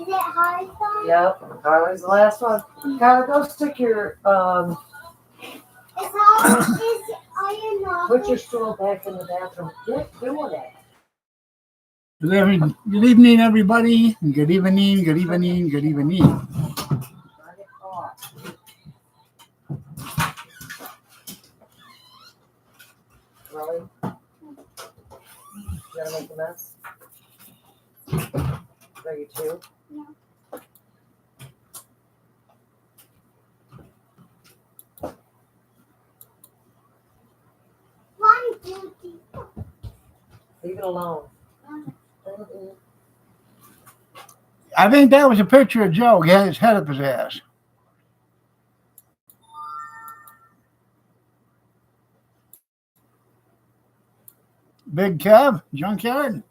Is it Harley's song? Yep, Carly's the last one. Carly, go stick your Is Harley, are you not? put your stool back in the bathroom. Get doing it. Good evening, everybody. Good evening, good evening, good evening. Turn it off. Really? You gonna make a mess? Are you too? No. One, two, three. Leave it alone. I think that was a picture of Joe. He had his head up his ass. Big Kev, Junkyard.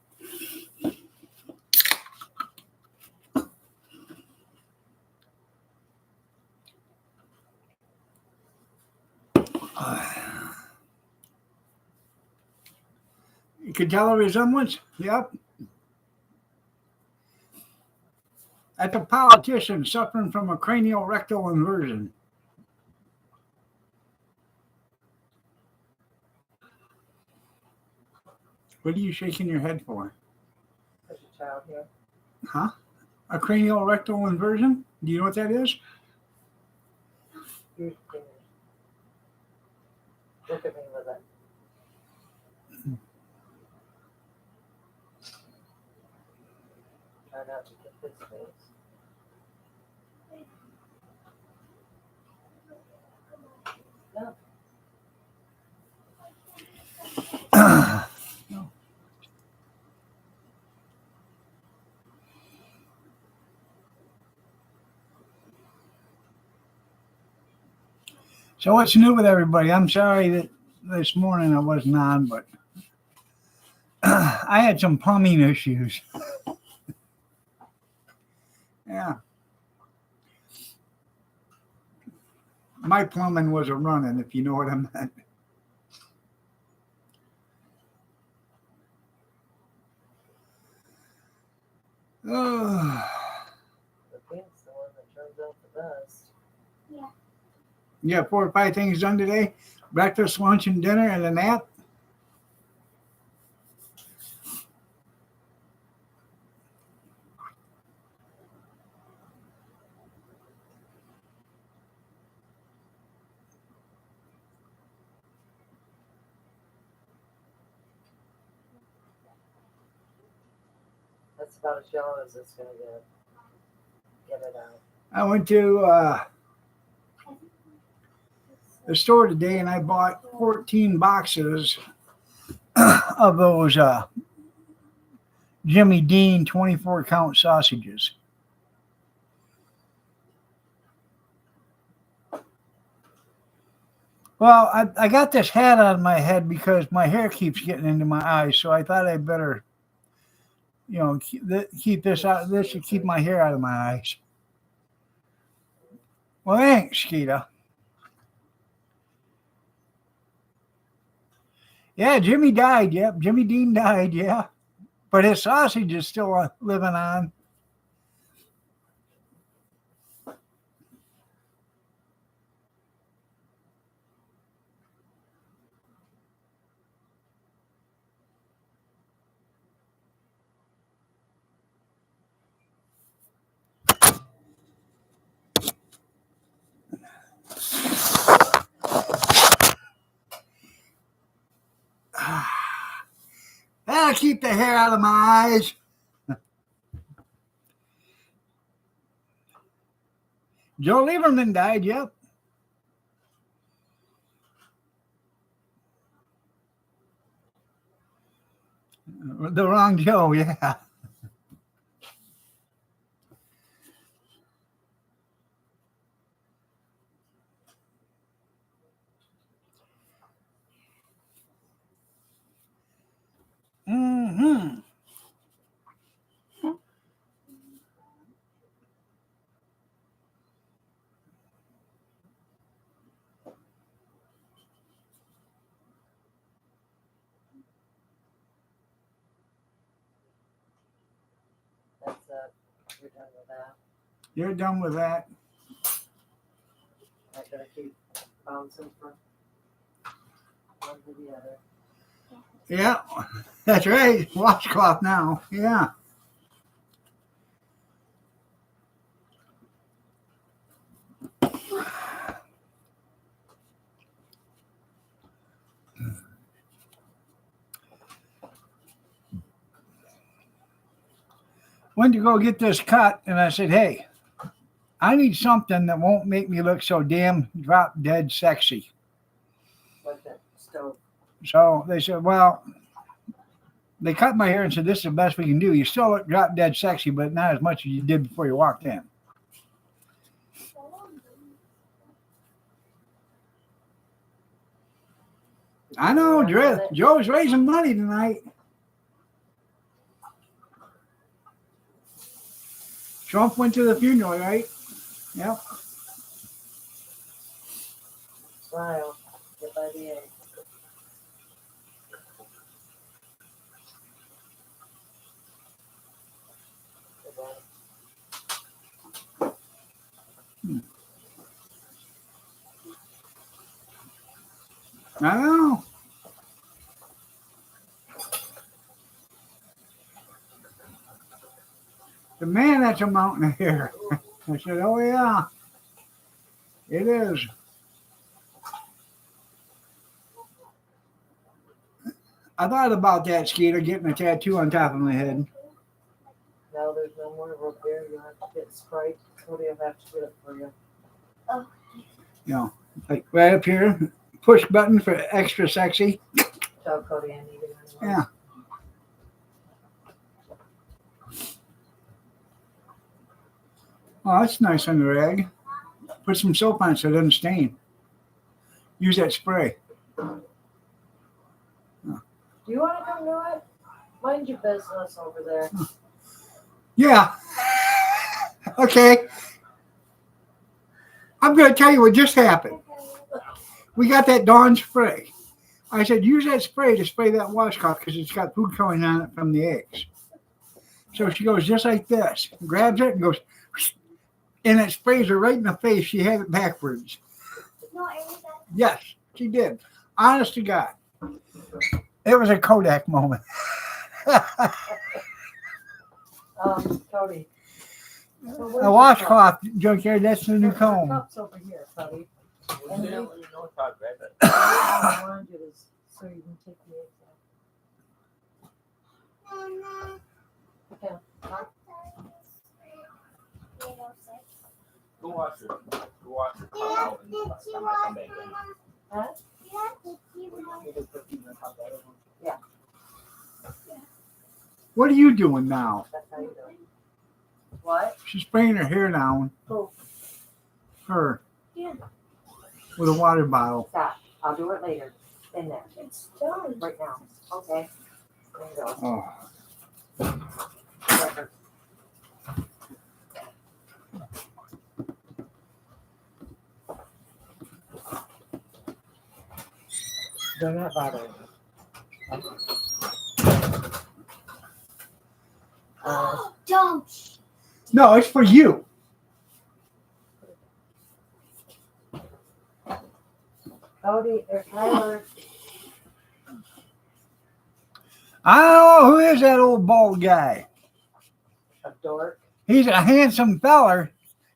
You could tell a resemblance? Yep. That's a politician suffering from a cranial rectal inversion. What are you shaking your head for? There's a child here. Huh? A cranial rectal inversion? Do you know what that is? You finish. Look at me with it. Try not to get his face. No. So what's new with everybody? I'm sorry that this morning I wasn't on, but I had some plumbing issues. Yeah. My plumbing was a running, if you know what I meant. Oh. The pink's the one that turns out the best. Yeah. You have 4 or 5 things done today? Breakfast, lunch, and dinner, and a nap? That's about as yellow as it's gonna get. Get it out. I went to the store today and I bought 14 boxes of those Jimmy Dean 24-count sausages. Well, I got this hat on my head because my hair keeps getting into my eyes, so I thought I'd better, keep this out. This should keep my hair out of my eyes. Well, thanks, Skeeta. Yeah, Jimmy died. Yep, Jimmy Dean died. Yeah, but his sausage is still living on. That'll keep the hair out of my eyes. Joe Lieberman died. Yep. The wrong Joe. Yeah. Mm-hmm. you're done with that. You're done with that. I gotta keep bouncing from one to the other. Yeah, that's right. Washcloth now. Yeah. Went to go get this cut, and I said, hey, I need something that won't make me look so damn drop dead sexy. Like that stove. So they said, well, they cut my hair and said, this is the best we can do. You still look drop dead sexy, but not as much as you did before you walked in. I know, Joe's raising money tonight. Trump went to the funeral, right? Yep. Smile. Get by the egg. I know. The man, that's a mountain of hair. I said, oh, yeah, it is. I thought about that, Skeeter, getting a tattoo on top of my head. Now there's no more rope there. You have to get Sprite. Somebody will have to get it for you. You know, like right up here, push button for extra sexy. Tell Cody I need it anyway. Yeah. Oh, that's nice on the rag. Put some soap on it so it doesn't stain. Use that spray. Do you want to come do it? Mind your business over there. Yeah. Okay. I'm going to tell you what just happened. We got that Dawn spray. I said, use that spray to spray that washcloth because it's got food coloring on it from the eggs. So she goes just like this, grabs it and goes, and it sprays her right in the face. She had it backwards. No, it was Yes, she did. Honest to God. It was a Kodak moment. Cody. So where's A your washcloth, junkyard, that's the new cup? comb. Cup's over here, Cody. And you- Grab it. I wanted you to, so you can take the eggs out. Okay. Go watch her. Go watch her come out and by the time I come back in. Huh? Maybe 15 minutes, I'll get it. What are you doing now? That's how you do it. What? She's spraying her hair down. Who? Her. Yeah. With a water bottle. Stop. I'll do it later. In there. It's done. Right now. Okay. There you go. Oh. Perfect. They're not bothering me. Don't. No, it's for you. Cody or Tyler. I don't know who is that old bald guy. A dork. He's a handsome feller.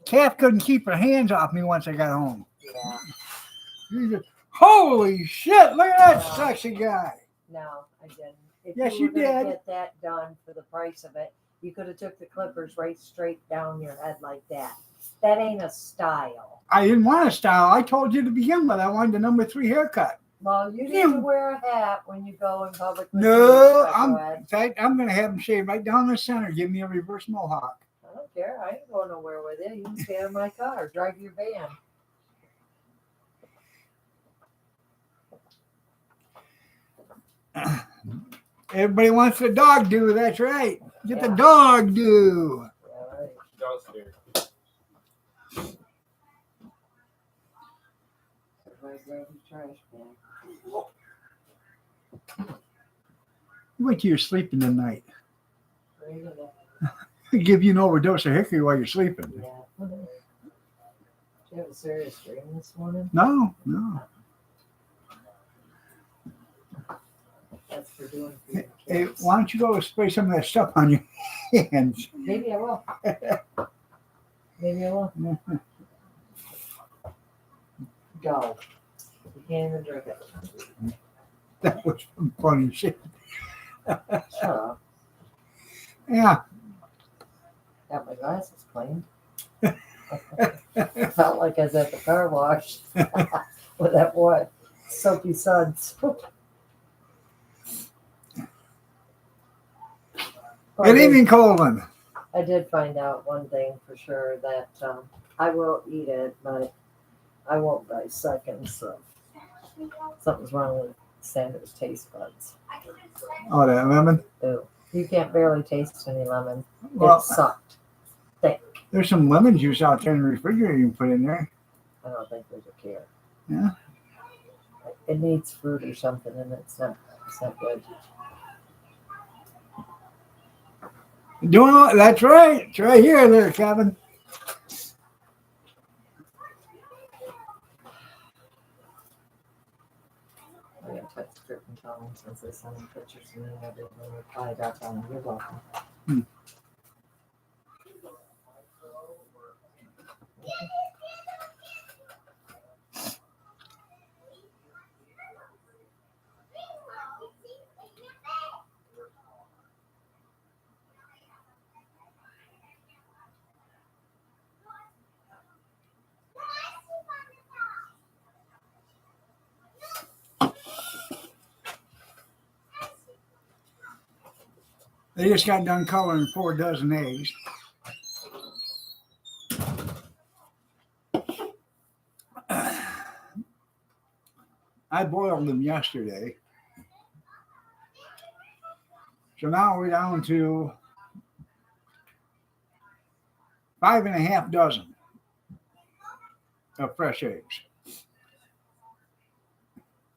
Kath couldn't keep her hands off me once I got home. Yeah. He said, holy shit, look at that sexy guy. No, I didn't. If Yes, were you gonna did. Get that done for the price of it. You could have took the clippers right straight down your head like that. That ain't a style. I didn't want a style. I told you to begin with. I wanted the number 3 haircut. Well, you need Yeah. to wear a hat when you go in public. with No, your in head. fact, I'm going to have him shave right down the center. Give me a reverse mohawk. I don't care. I ain't going nowhere with it. You can stay in my car. Drive your van. Everybody wants the dog do. That's right. Get the Yeah. dog do. Yeah, right. Downstairs. Everybody grab your trash can. Wait till you're sleeping tonight. Bring it Give you an overdose of hickory while you're sleeping. Yeah. Did you have a serious dream this morning? No. That's for doing for your Hey, kids. why don't you go spray some of that stuff on your hands? Maybe I will. Maybe I will. Go. You can't even drink it. That was some funny shit. Shut up. Yeah. Got my glasses cleaned. Felt like I was at the car wash with that boy, Soapy Suds. Good evening, Colin. I did find out one thing for sure that I will eat it, but I won't by seconds. So something's wrong with Sandra's taste buds. Oh, that lemon. Ew. You can't barely taste any lemon. Well, It sucked. there's some lemon juice out there in the refrigerator you can put in there. I don't think there's a care. Yeah. It needs fruit or something, and it's not good. Doing all, that's right. It's right here, there, Kevin. I got to text Kurt and tell him since they sent him pictures and then everything. I got them. You're welcome. They just got done coloring 4 dozen eggs. I boiled them yesterday. So now we're down to 5.5 dozen of fresh eggs.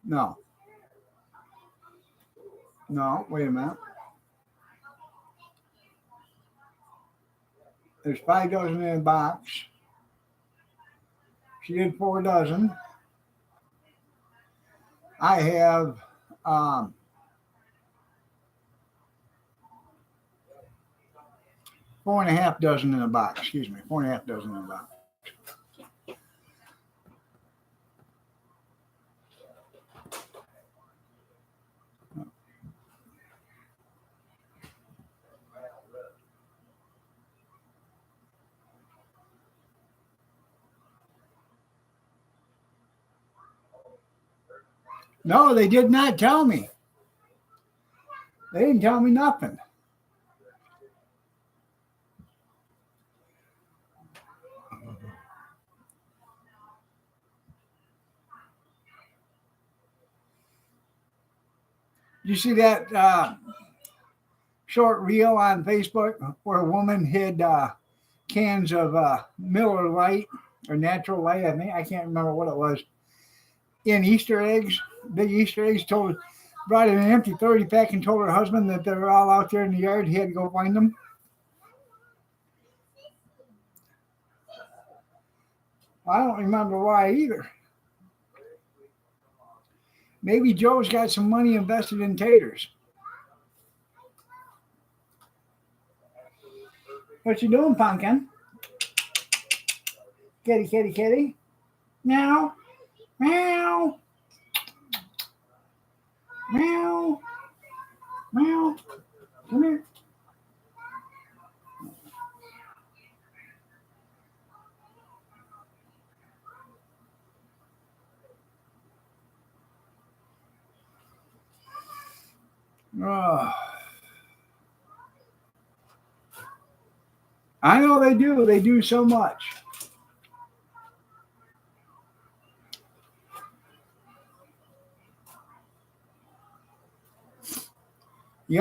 No, wait a minute. There's 5 dozen in a box. She did 4 dozen. I have 4.5 dozen in a box. Excuse me, 4.5 dozen in a box. No, they did not tell me. They didn't tell me nothing. You see that short reel on Facebook where a woman hid cans of Miller Lite or Natural Light, I think, I can't remember what it was, in Easter eggs, big Easter eggs, brought in an empty 30 pack and told her husband that they were all out there in the yard. He had to go find them. I don't remember why either. Maybe Joe's got some money invested in taters. What you doing, Pumpkin? Kitty, kitty, kitty. Meow. Meow. Meow. Meow. Come here. Oh. I know they do. They do so much. You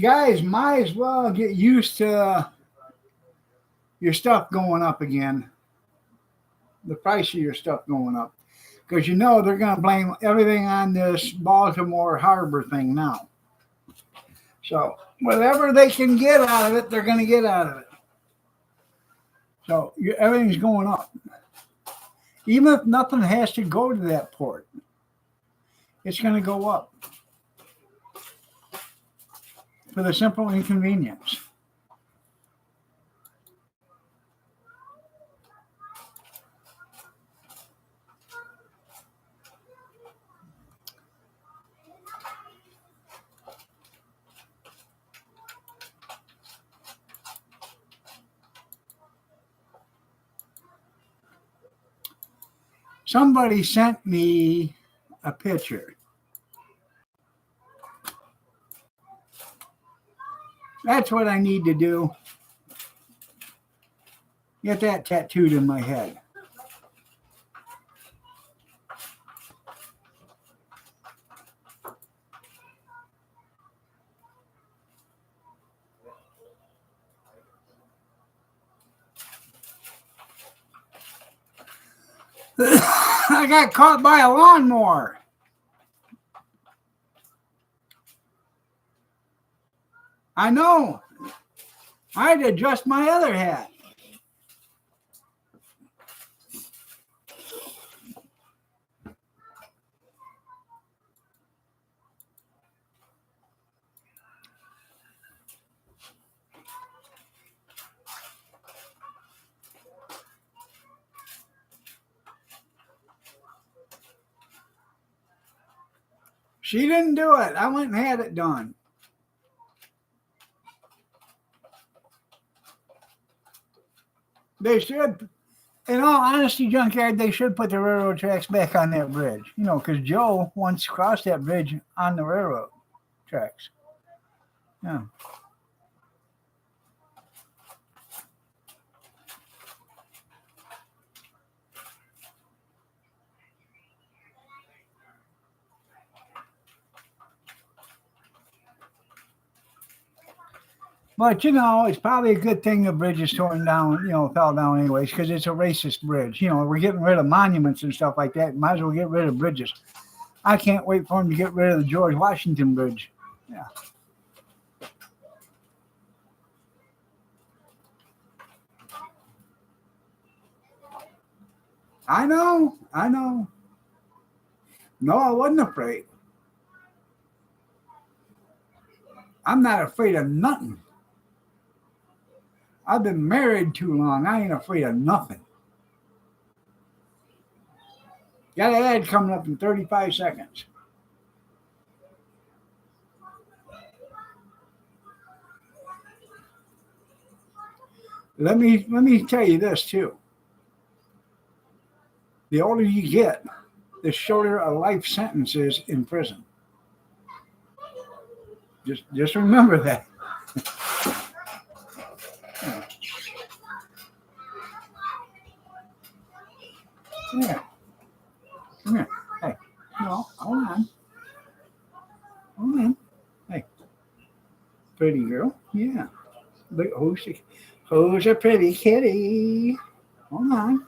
guys might as well get used to your stuff going up again. The price of your stuff going up. Because you know they're going to blame everything on this Baltimore Harbor thing now. So whatever they can get out of it, they're going to get out of it. So everything's going up. Even if nothing has to go to that port, it's going to go up for the simple inconvenience. Somebody sent me a picture. That's what I need to do. Get that tattooed in my head. I got caught by a lawnmower. I know. I had to adjust my other hat. She didn't do it. I went and had it done. They should, in all honesty, Junkyard, they should put the railroad tracks back on that bridge. You know, because Joe once crossed that bridge on the railroad tracks. Yeah. But, you know, it's probably a good thing the bridge is torn down, you know, fell down anyways, because it's a racist bridge. You know, we're getting rid of monuments and stuff like that. Might as well get rid of bridges. I can't wait for them to get rid of the George Washington Bridge. Yeah. I know. No, I wasn't afraid. I'm not afraid of nothing. I've been married too long. I ain't afraid of nothing. Got an ad coming up in 35 seconds. Let me tell you this too. The older you get, the shorter a life sentence is in prison. Just remember that. Come here. Come here. Hey. No, hold on. Hold on. Hey. Pretty girl. Yeah. Look, who's a pretty kitty? Hold on.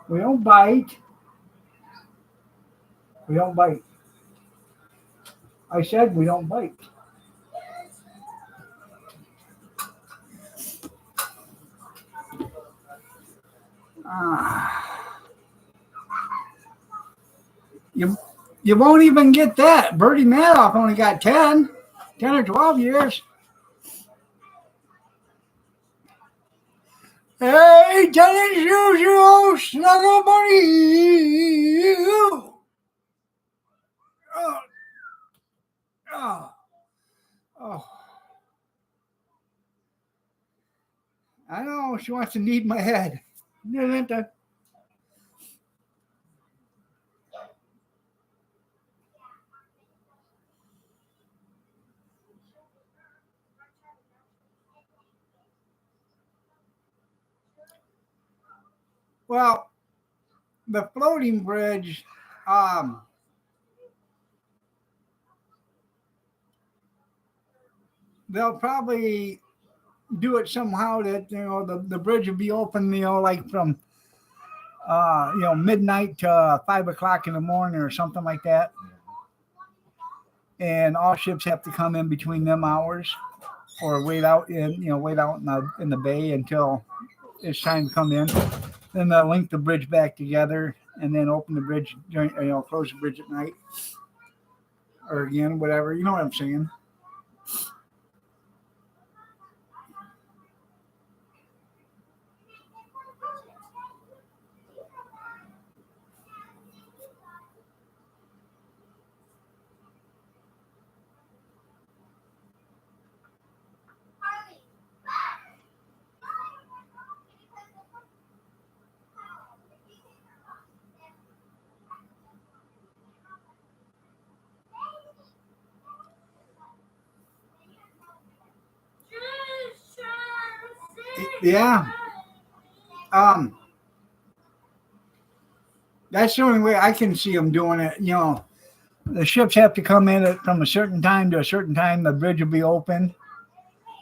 We don't bite. We don't bite. I said we don't bite. You won't even get that. Bertie Madoff only got 10 or 12 years. Hey, tennis shoes, you old snuggle bunny. Oh. I know she wants to knead my head. Well, the floating bridge, they'll probably do it somehow that, you know, the bridge will be open, you know, like from midnight to 5 o'clock in the morning or something like that. And all ships have to come in between them hours, or wait out in the bay until it's time to come in. Then they'll link the bridge back together and then open the bridge during, close the bridge at night, or again, whatever. You know what I'm saying? Yeah. That's the only way I can see them doing it. The ships have to come in from a certain time to a certain time. The bridge will be open.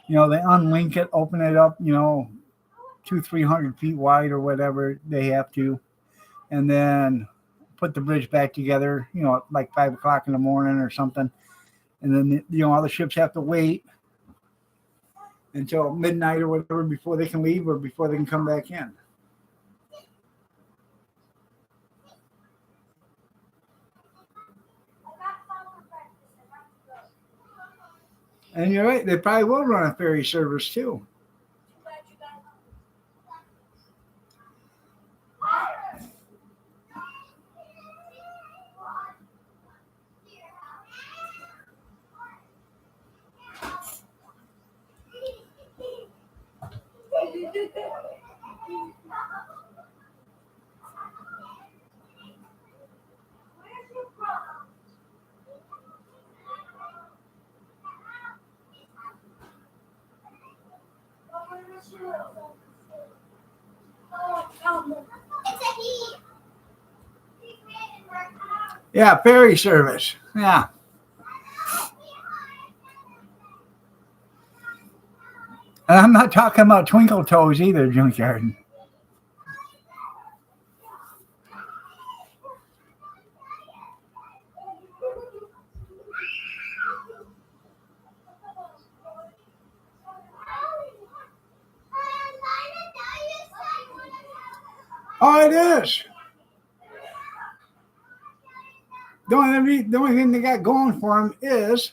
They unlink it, open it up, 200-300 feet wide or whatever they have to, and then put the bridge back together, at like 5 o'clock in the morning or something. And then, all the ships have to wait until midnight or whatever before they can leave or before they can come back in. And you're right, they probably will run a ferry service too. Yeah, ferry service. Yeah. And I'm not talking about Twinkle Toes either, Junkyard. Oh, it is. The only thing they got going for them is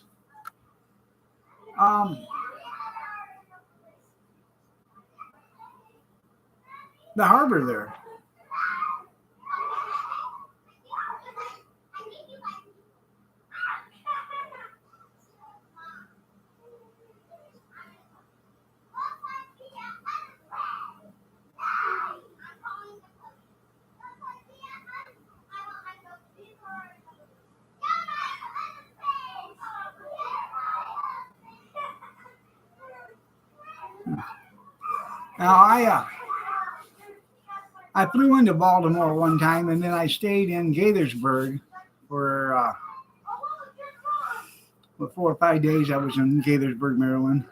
the harbor there. Now, I flew into Baltimore one time, and then I stayed in Gaithersburg for 4 or 5 days. I was in Gaithersburg, Maryland.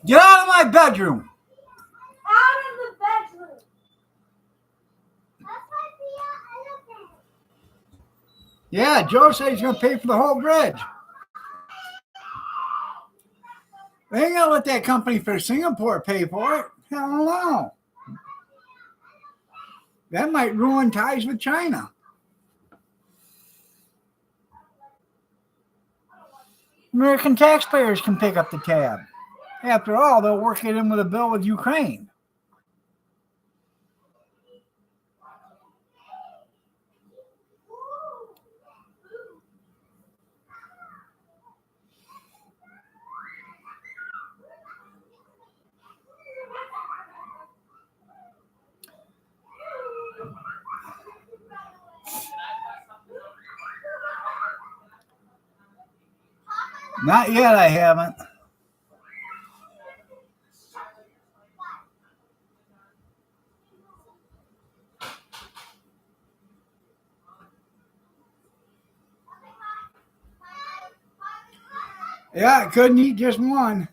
Get out of my bedroom! Out of the bedroom. Yeah, Joe said he's going to pay for the whole bridge. They ain't going to let that company for Singapore pay for it. Hell no. That might ruin ties with China. American taxpayers can pick up the tab. After all, they'll work it in with a bill with Ukraine. Not yet, I haven't. Yeah, I couldn't eat just one.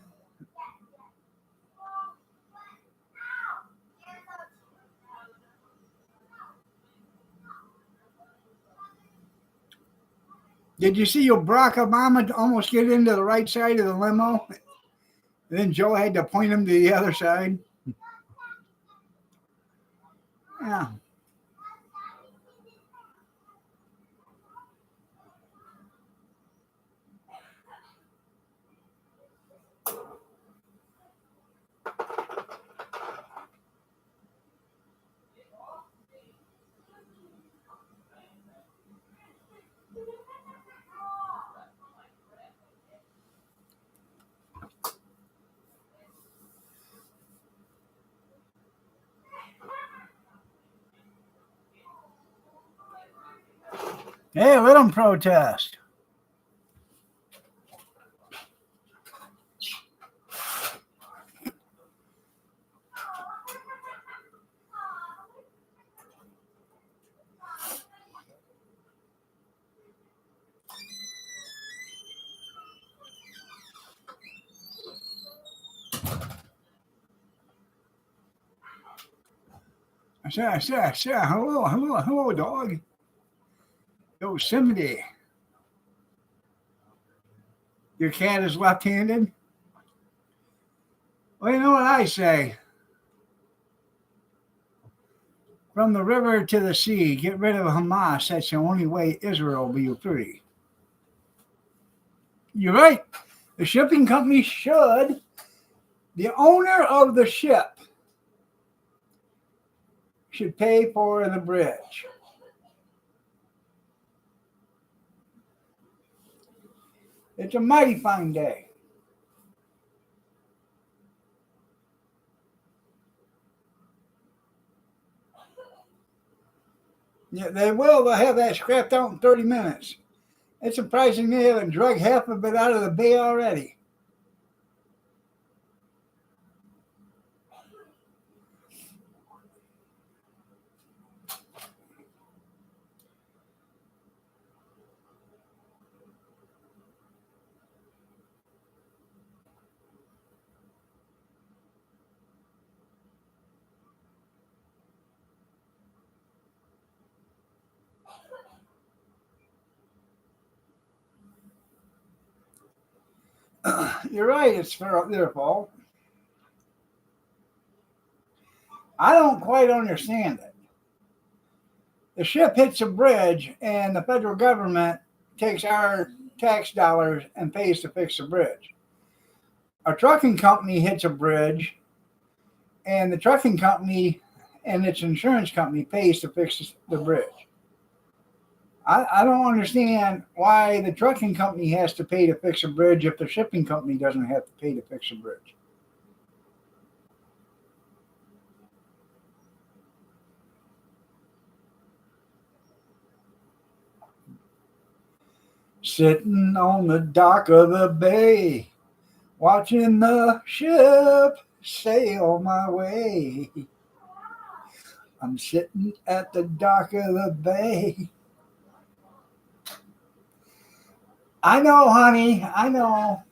Did you see your Barack Obama almost get into the right side of the limo? Then Joe had to point him to the other side. Yeah. Hey, let them protest. I said, hello, dog. Yosemite. Your cat is left-handed? Well, you know what I say? From the river to the sea, get rid of Hamas. That's the only way Israel will be free. You're right. The shipping company should. The owner of the ship should pay for the bridge. It's a mighty fine day. Yeah, they will. They'll have that scrapped out in 30 minutes. It's surprising they haven't drug half of it out of the bay already. You're right. It's their fault. I don't quite understand it. The ship hits a bridge, and the federal government takes our tax dollars and pays to fix the bridge. A trucking company hits a bridge, and the trucking company and its insurance company pays to fix the bridge. I don't understand why the trucking company has to pay to fix a bridge if the shipping company doesn't have to pay to fix a bridge. Sitting on the dock of the bay, watching the ship sail my way. I'm sitting at the dock of the bay. I know, honey. I know.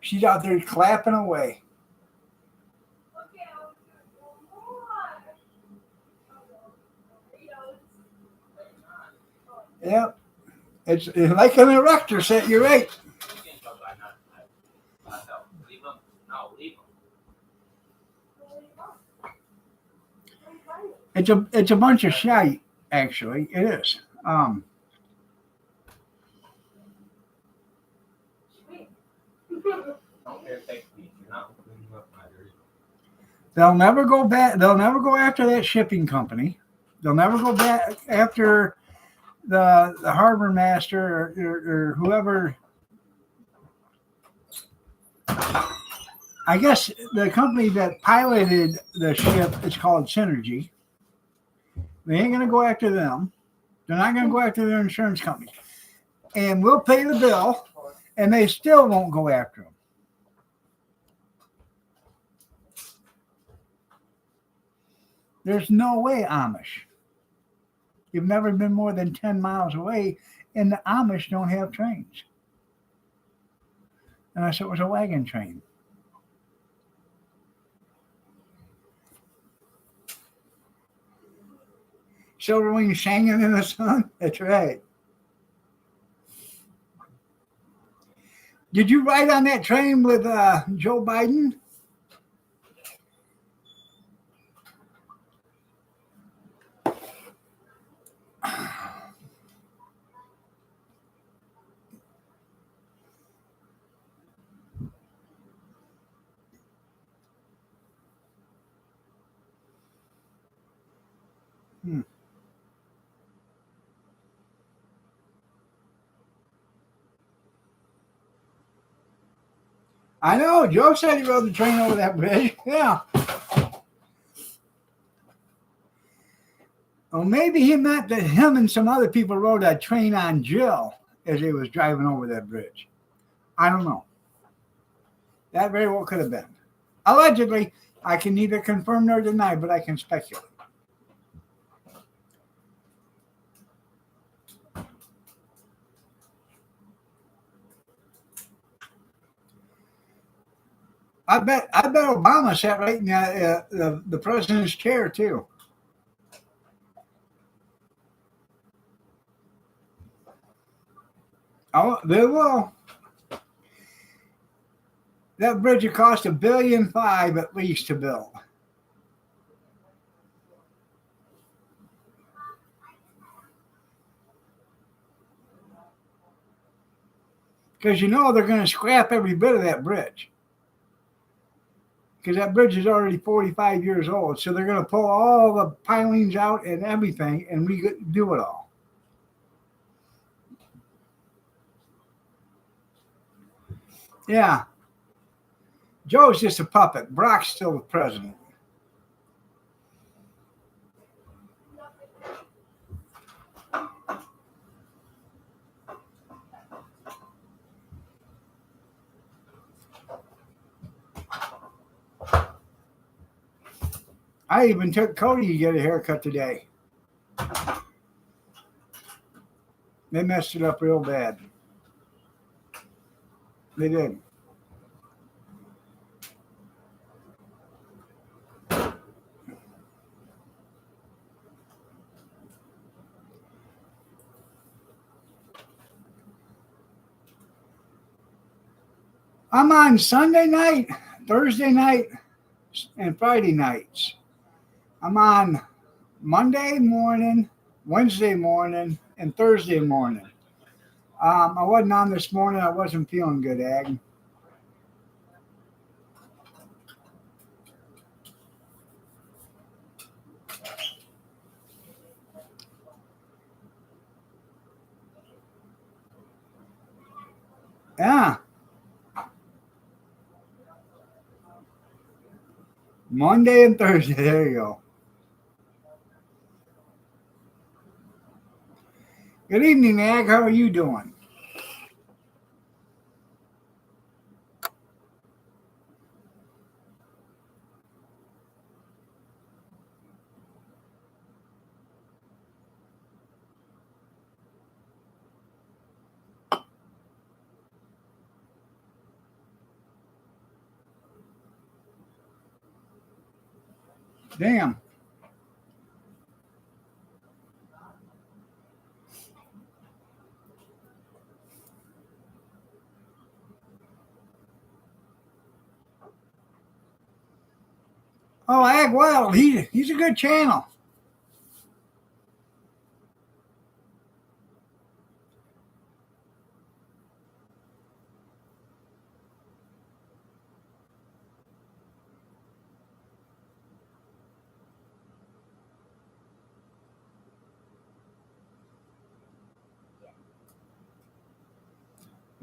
She's out there clapping away. Yep. It's like an erector set. You're right. It's a bunch of shite, actually. It is. They'll never go back. They'll never go after that shipping company. They'll never go back after the harbor master or whoever. I guess the company that piloted the ship is called Synergy. They ain't going to go after them. They're not going to go after their insurance company. And we'll pay the bill, and they still won't go after them. There's no way, Amish. You've never been more than 10 miles away, and the Amish don't have trains. unless it was a wagon train. Silver wings hanging in the sun. That's right. Did you ride on that train with Joe Biden? Hmm. I know. Joe said he rode the train over that bridge. Yeah. Well, maybe he meant that him and some other people rode a train on Jill as he was driving over that bridge. I don't know. That very well could have been. Allegedly, I can neither confirm nor deny, but I can speculate. I bet Obama sat right in the president's chair too. Oh, they will. That bridge would cost $1.5 billion at least to build. Because you know they're going to scrap every bit of that bridge. Because that bridge is already 45 years old. So they're going to pull all the pilings out and everything and redo it all. Yeah. Joe's just a puppet. Brock's still the president. I even took Cody to get a haircut today. They messed it up real bad. They did. I'm on Sunday night, Thursday night, and Friday nights. I'm on Monday morning, Wednesday morning, and Thursday morning. I wasn't on this morning. I wasn't feeling good, Ag. Yeah. Monday and Thursday. There you go. Good evening, Ag. How are you doing? Damn. Oh, Ag Wild. He's a good channel.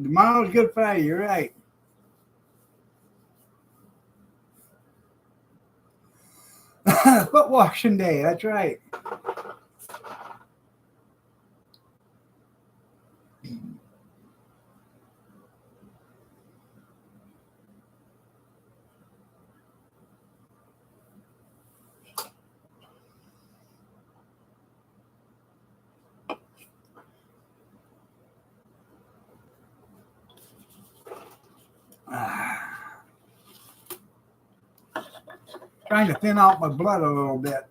Tomorrow's Good Friday. You're right. Foot washing day. That's right. Trying to thin out my blood a little bit.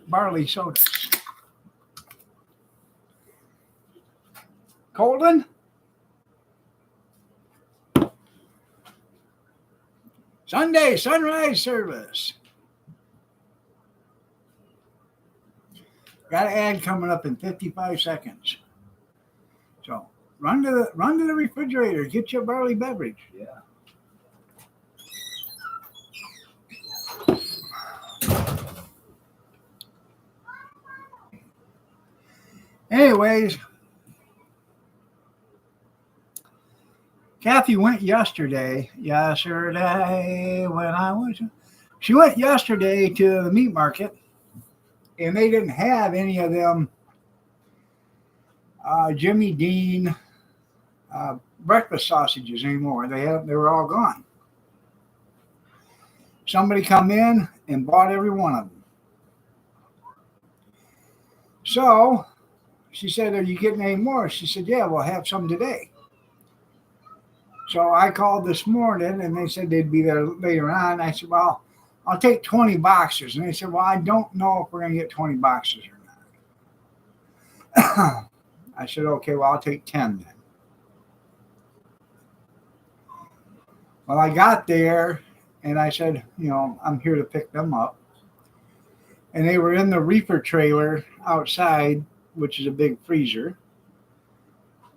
Barley soda. Colton? Sunday sunrise service. Got an ad coming up in 55 seconds. So run to the refrigerator, get your barley beverage. Yeah. Anyways, Kathy went yesterday when I was. She went yesterday to the meat market, and they didn't have any of them Jimmy Dean breakfast sausages anymore. They were all gone. Somebody come in and bought every one of them. So she said, "Are you getting any more?" She said, "Yeah, we'll have some today." So I called this morning, and they said they'd be there later on. I said, "Well, I'll take 20 boxes." And they said, "Well, I don't know if we're going to get 20 boxes or not." I said, "Okay, well, I'll take 10 then." Well, I got there, and I said, "I'm here to pick them up." And they were in the reefer trailer outside, which is a big freezer.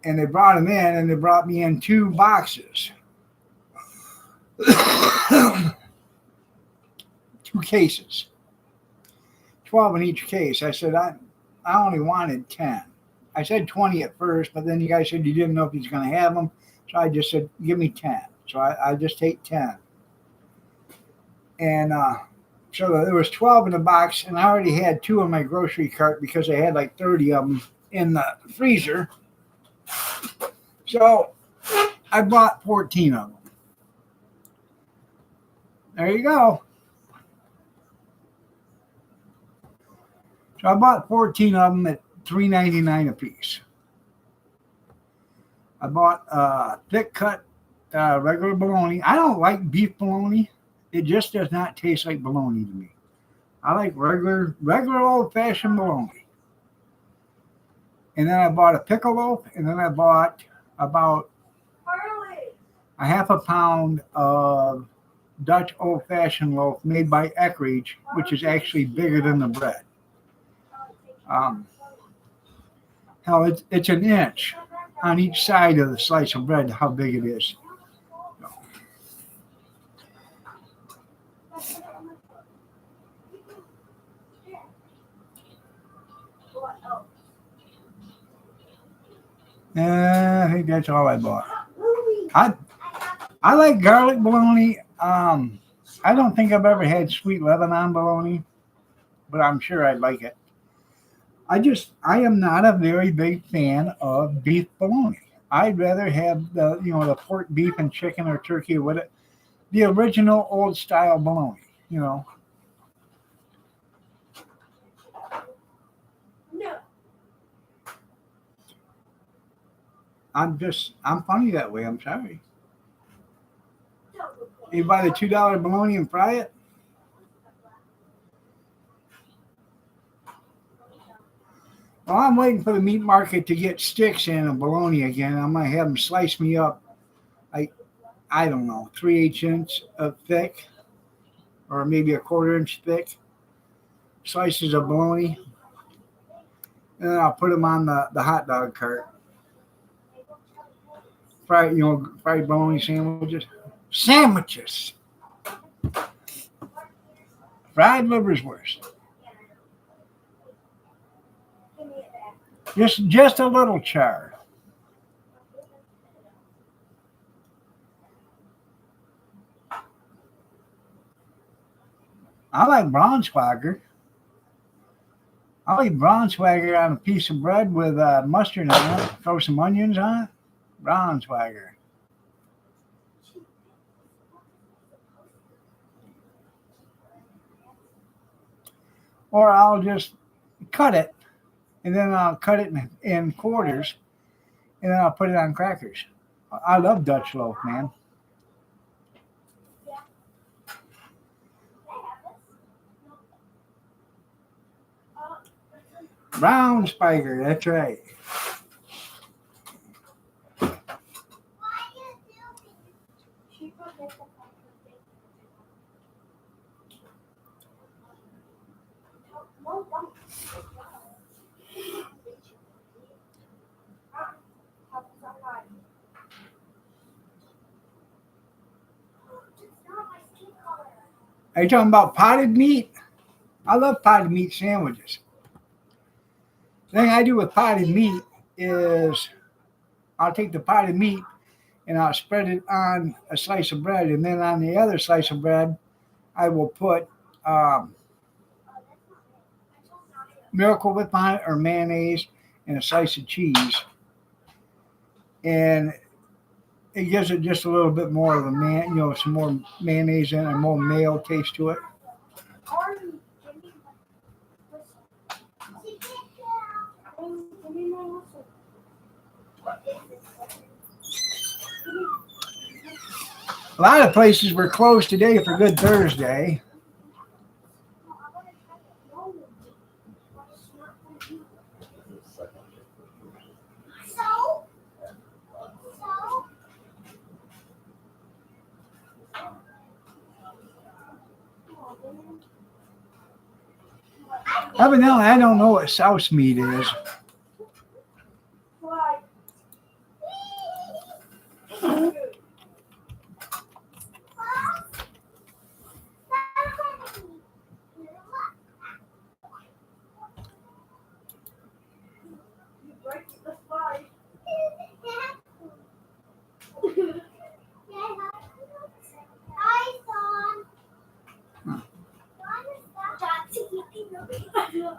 And they brought them in, and they brought me in 2 boxes. 2 cases. 12 in each case. I said, I only wanted 10. I said 20 at first, but then you guys said you didn't know if he's going to have them. So I just said, give me 10. So I just take 10. And so there was 12 in the box, and I already had 2 in my grocery cart because I had like 30 of them in the freezer. So I bought 14 of them. There you go. So I bought 14 of them at $3.99 a piece. I bought thick cut regular bologna. I don't like beef bologna. It just does not taste like bologna to me. I like regular old fashioned bologna. And then I bought a pickle loaf, and then I bought about a half a pound of Dutch old fashioned loaf made by Eckrich, which is actually bigger than the bread. Hell, it's an inch on each side of the slice of bread, how big it is. I think that's all I bought. I like garlic bologna. I don't think I've ever had sweet Lebanon bologna, but I'm sure I'd like it. I am not a very big fan of beef bologna. I'd rather have the pork, beef, and chicken or turkey with it. The original old style bologna, No. I'm funny that way. I'm sorry. You buy the $2 bologna and fry it? Well, I'm waiting for the meat market to get sticks in of bologna again. I'm going to have them slice me up, I don't know, 3/8 inch of thick, or maybe a 1/4 inch thick slices of bologna. And then I'll put them on the hot dog cart. Fried bologna sandwiches. Sandwiches. Fried liver's worst. Just a little char. I like Braunschweiger. I'll eat Braunschweiger on a piece of bread with mustard on it. Throw some onions on it. Braunschweiger. Or I'll just cut it and then I'll cut it in quarters, and then I'll put it on crackers. I love Dutch loaf, man. Brown Spiker, that's right. Are you talking about potted meat? I love potted meat sandwiches. The thing I do with potted meat is I'll take the potted meat and I'll spread it on a slice of bread, and then on the other slice of bread, I will put Miracle Whip on it or mayonnaise and a slice of cheese, and it gives it just a little bit more of a some more mayonnaise in it and more mayo taste to it. A lot of places were closed today for Good Thursday. Evidently, I don't know what souse meat is.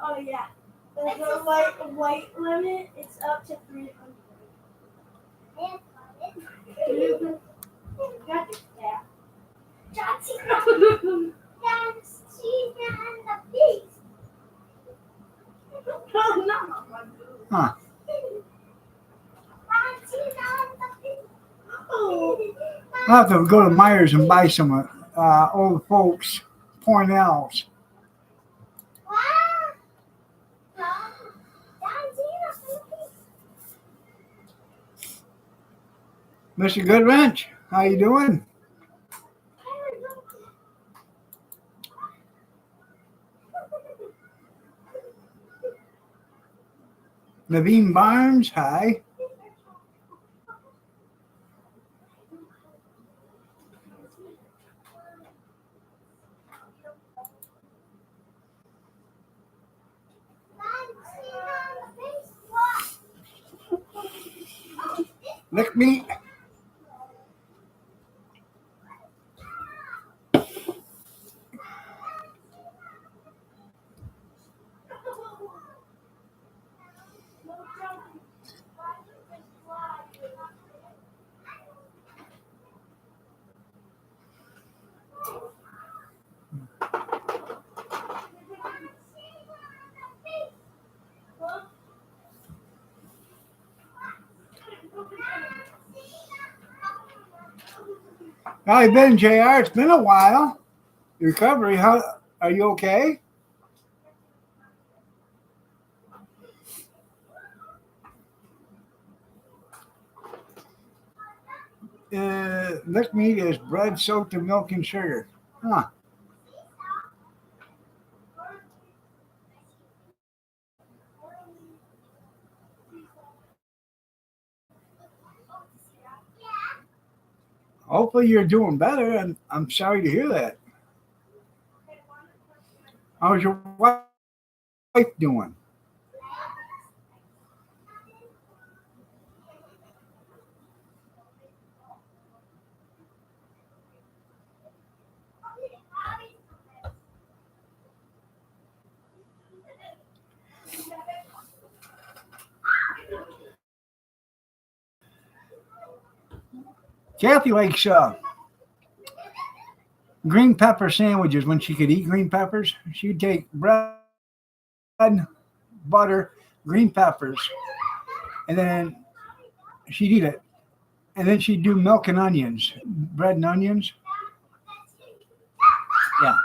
Oh yeah. There's a weight limit. It's up to 300. Got this, yeah. That's the beast. Oh no. Huh. I'll have to go to Myers and buy some old folks Cornells. Mr. Goodwrench, how you doing? Naveen Barnes, hi. Lick meat. How you been, JR? It's been a while. Your recovery, how are you okay? Lick meat is bread soaked in milk and sugar. Huh. Hopefully you're doing better, and I'm sorry to hear that. How's your wife doing? Kathy likes green pepper sandwiches when she could eat green peppers. She'd take bread, butter, green peppers, and then she'd eat it. And then she'd do milk and onions, bread and onions. Yeah.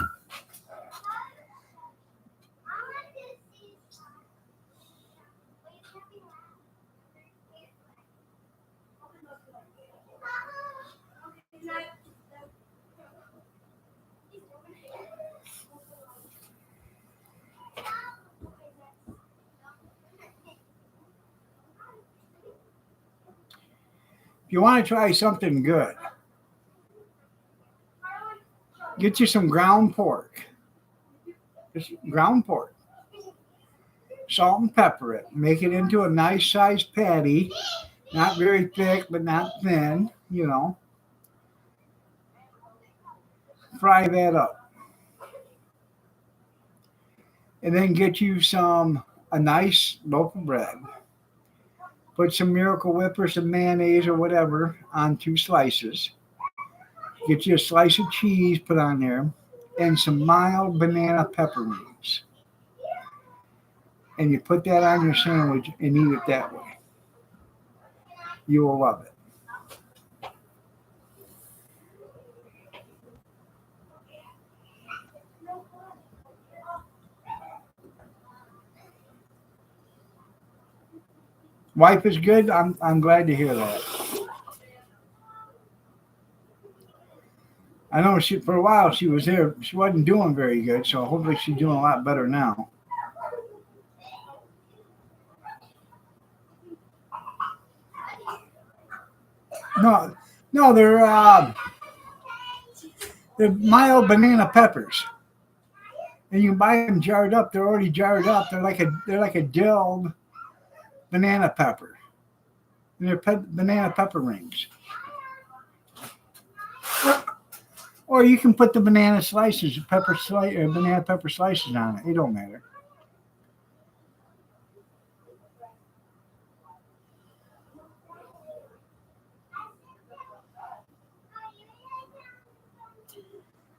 If you want to try something good, get you some ground pork. Just ground pork. Salt and pepper it. Make it into a nice sized patty. Not very thick, but not thin, you know. Fry that up. And then get you a nice loaf of bread. Put some Miracle Whip or some mayonnaise or whatever on 2 slices. Get you a slice of cheese put on there and some mild banana peppermint. And you put that on your sandwich and eat it that way. You will love it. Wife is good. I'm glad to hear that. I know for a while she was there. She wasn't doing very good, so hopefully she's doing a lot better now. No, they're mild banana peppers, and you can buy them jarred up. They're already jarred up. They're like a dilled banana pepper. And they're banana pepper rings. Or you can put the banana slices, banana pepper slices on it. It don't matter.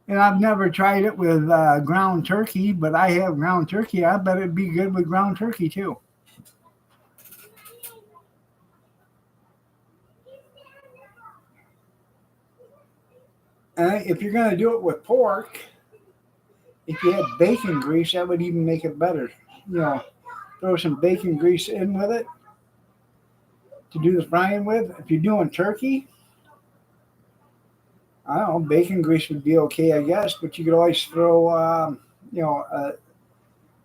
And I've never tried it with ground turkey, but I have ground turkey. I bet it'd be good with ground turkey too. If you're going to do it with pork, if you had bacon grease, that would even make it better. You know, throw some bacon grease in with it to do the frying with. If you're doing turkey, I don't know, bacon grease would be okay, I guess, but you could always throw,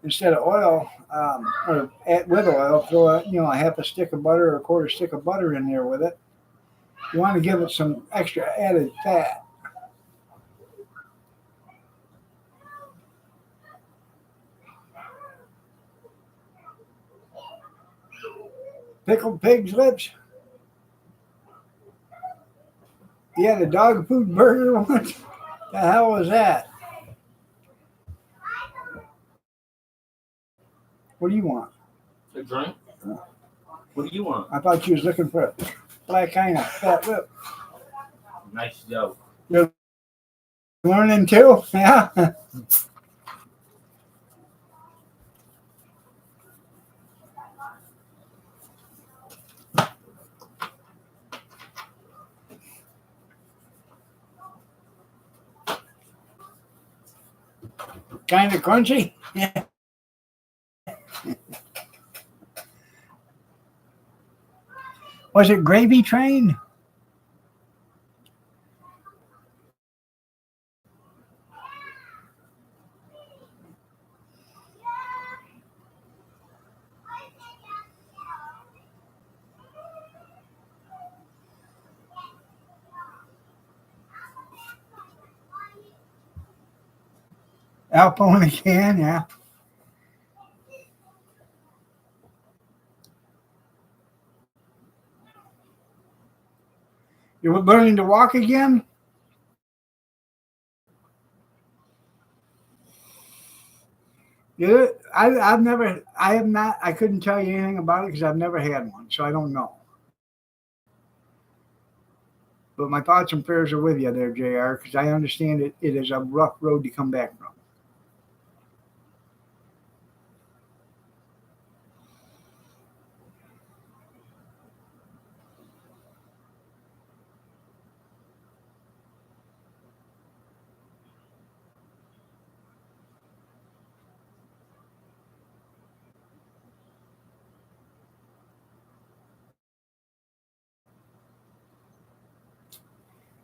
instead of oil, with oil, throw a half a stick of butter or a quarter stick of butter in there with it. You want to give it some extra added fat. Pickled pig's lips. You had a dog food burger once? The hell was that? What do you want? A drink? What do you want? I thought you was looking for a black kind of fat lip. Nice joke. You're learning too? Yeah. Kind of crunchy? Yeah. Was it Gravy Train? Alpo in a can, yeah. You're learning to walk again? I couldn't tell you anything about it because I've never had one, so I don't know. But my thoughts and prayers are with you there, JR, because I understand it is a rough road to come back from.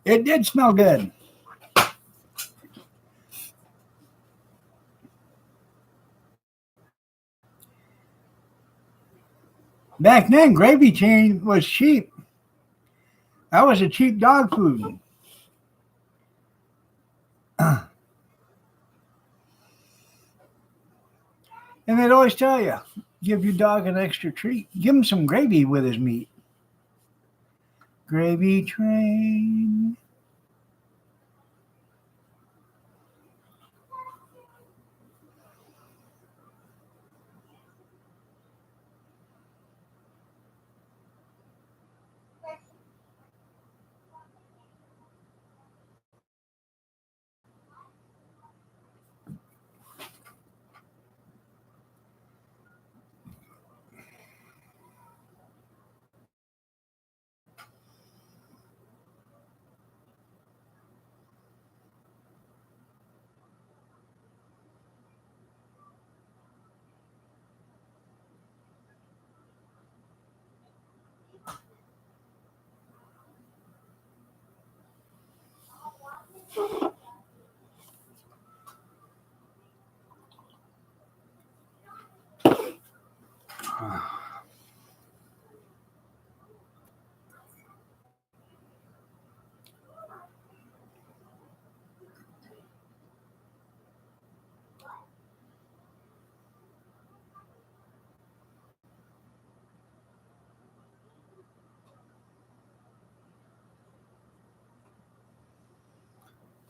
It did smell good. Back then, gravy train was cheap. That was a cheap dog food. And they'd always tell you, give your dog an extra treat. Give him some gravy with his meat. Gravy train.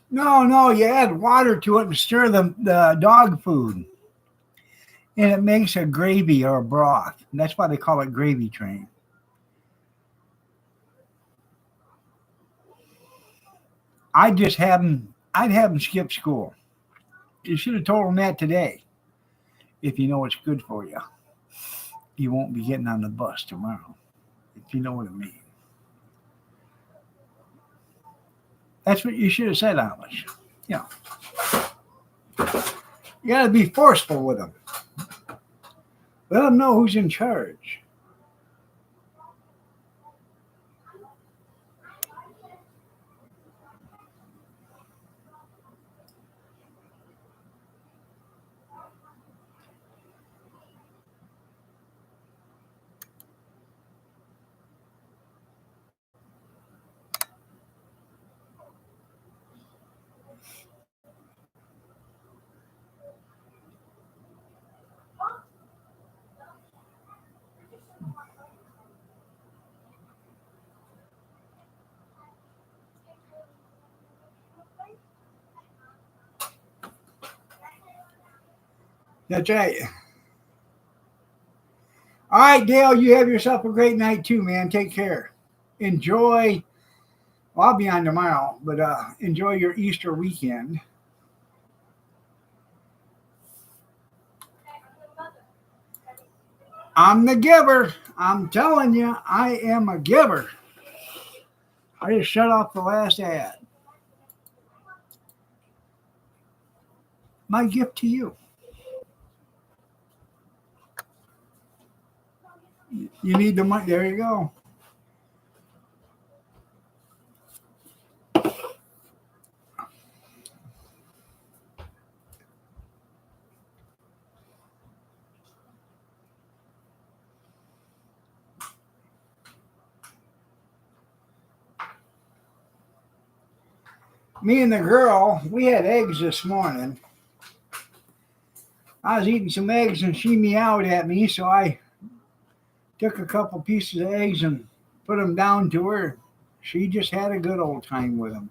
No, you add water to it and stir the dog food. And it makes a gravy or a broth. And that's why they call it gravy train. I'd have them skip school. You should have told them that today. If you know what's good for you, you won't be getting on the bus tomorrow. If you know what I mean. That's what you should have said, Amish. Yeah. You got to be forceful with them. Let them know who's in charge. That's right. All right, Dale, you have yourself a great night too, man. Take care. Enjoy. Well, I'll be on tomorrow, but enjoy your Easter weekend. I'm the giver. I'm telling you, I am a giver. I just shut off the last ad. My gift to you. You need the money. There you go. Me and the girl, we had eggs this morning. I was eating some eggs and she meowed at me, so I took a couple pieces of eggs and put them down to her. She just had a good old time with them.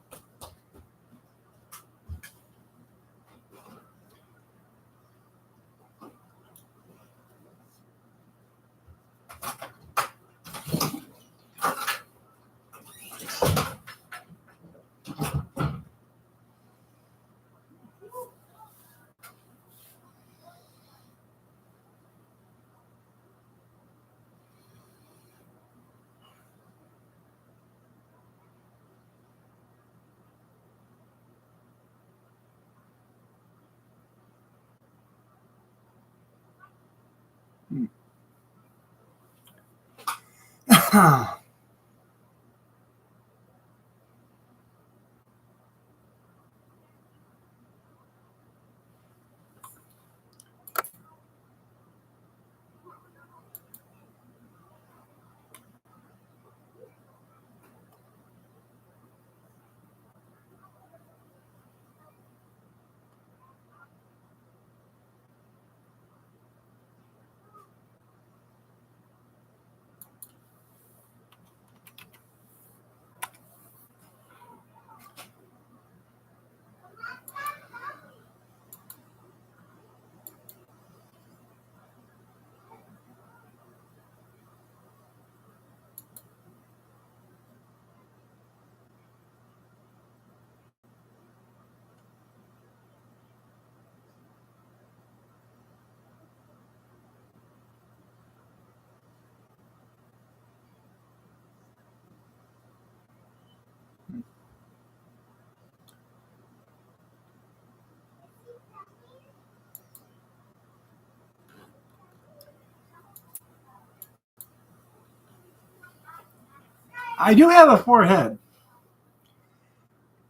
I do have a forehead.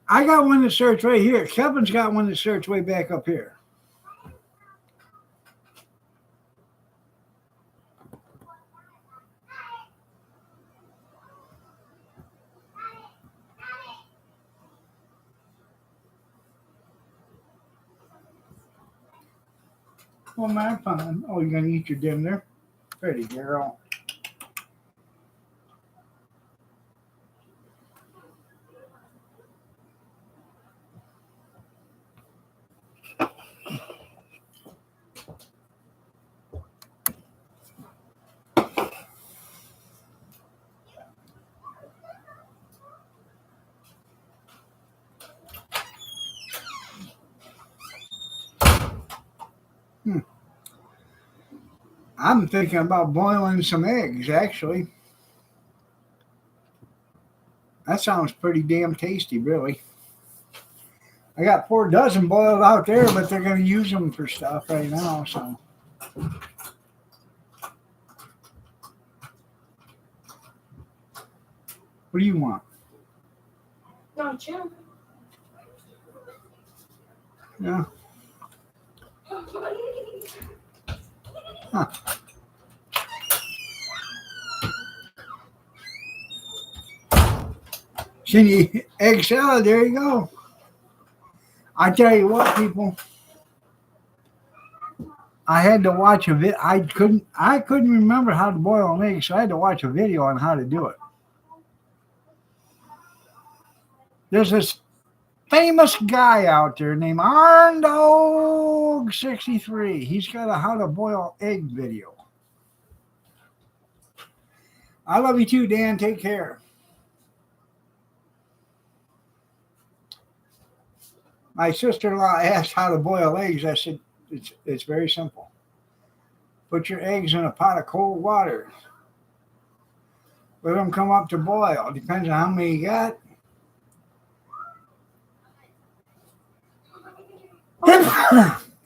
I got one that starts right here. Kevin's got one that starts way back up here. Well, my fun. Oh, you're gonna eat your dinner? Pretty girl. I'm thinking about boiling some eggs, actually. That sounds pretty damn tasty, really. I got 4 dozen boiled out there, but they're going to use them for stuff right now, so. What do you want? No, Jim. Yeah. Huh. See, egg salad, there you go. I tell you what, people. I had to watch a vid. I couldn't remember how to boil an egg, so I had to watch a video on how to do it. There's this famous guy out there named Arndog63. He's got a how to boil egg video. I love you too, Dan. Take care. My sister-in-law asked how to boil eggs. I said, it's very simple. Put your eggs in a pot of cold water. Let them come up to boil. Depends on how many you got.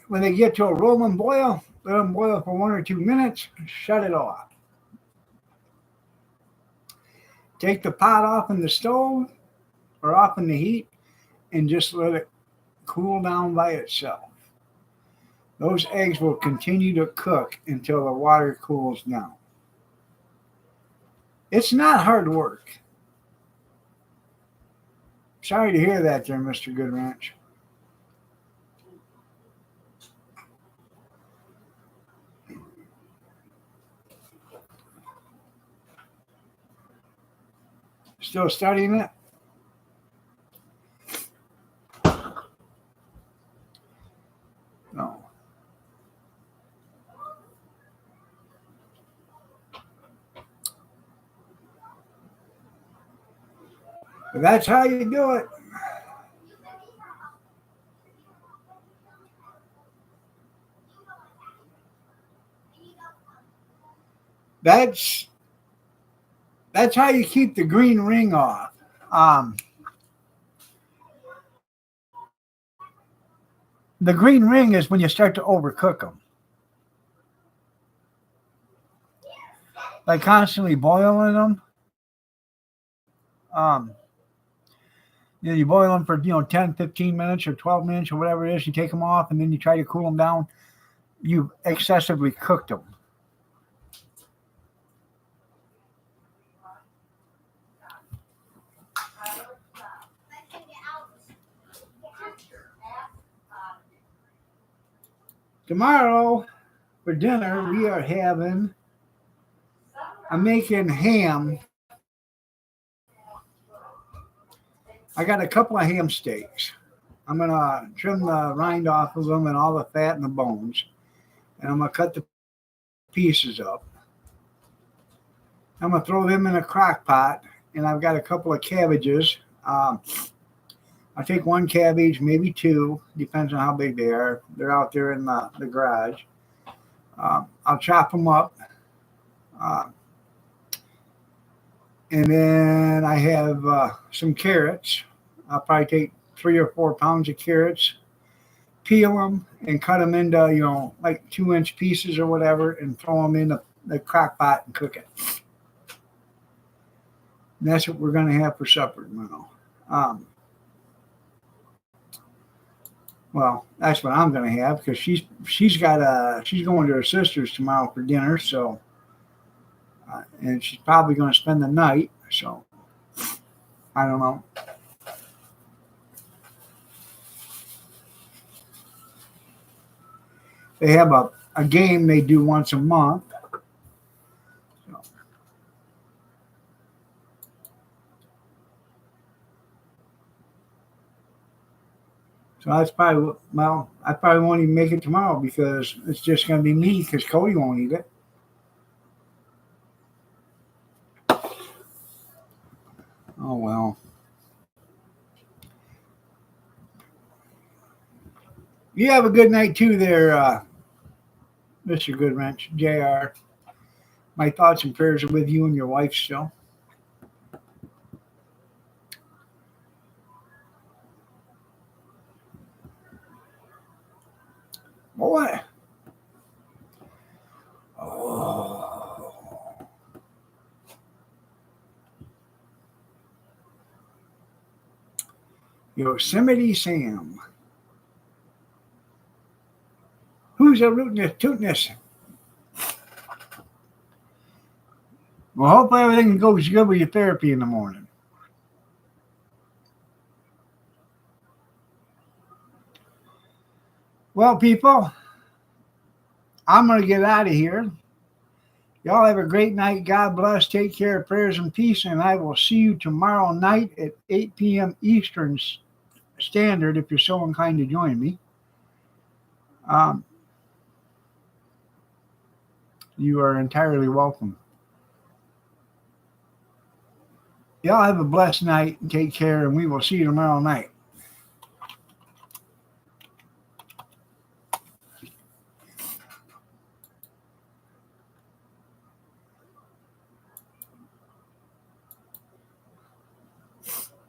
When they get to a rolling boil, let them boil for 1 or 2 minutes. Shut it off. Take the pot off in the stove or off in the heat and just let it cool down by itself. Those eggs will continue to cook until the water cools down. It's not hard work. Sorry to hear that there, Mr. Goodranch. Still studying it? No. But that's how you do it. That's how you keep the green ring off. The green ring is when you start to overcook them. Like constantly boiling them. You boil them for 10, 15 minutes or 12 minutes or whatever it is. You take them off and then you try to cool them down. You've excessively cooked them. Tomorrow for dinner we are having. I'm making ham. I got a couple of ham steaks. I'm going to trim the rind off of them and all the fat and the bones. And I'm going to cut the pieces up. I'm going to throw them in a crock pot. And I've got a couple of cabbages. I'll take 1 cabbage, maybe 2. Depends on how big they are. They're out there in the garage. I'll chop them up. And then I have some carrots. I'll probably take 3 or 4 pounds of carrots, peel them, and cut them into, like 2-inch pieces or whatever, and throw them in the crock pot and cook it. And that's what we're going to have for supper tomorrow. Well, that's what I'm going to have because she's going to her sister's tomorrow for dinner. So, and she's probably going to spend the night. So, I don't know. They have a game they do once a month. So that's probably, well, I probably won't even make it tomorrow because it's just going to be me because Cody won't eat it. Oh, well. You have a good night too there, Mr. Goodwrench, JR. My thoughts and prayers are with you and your wife still. Boy. Oh. Yosemite Sam. Who's a rootiness, tootiness? Well, hope everything goes good with your therapy in the morning. Well, people, I'm going to get out of here. Y'all have a great night. God bless. Take care. Prayers and peace. And I will see you tomorrow night at 8 p.m. Eastern Standard if you're so inclined to join me. You are entirely welcome. Y'all have a blessed night and take care. And we will see you tomorrow night.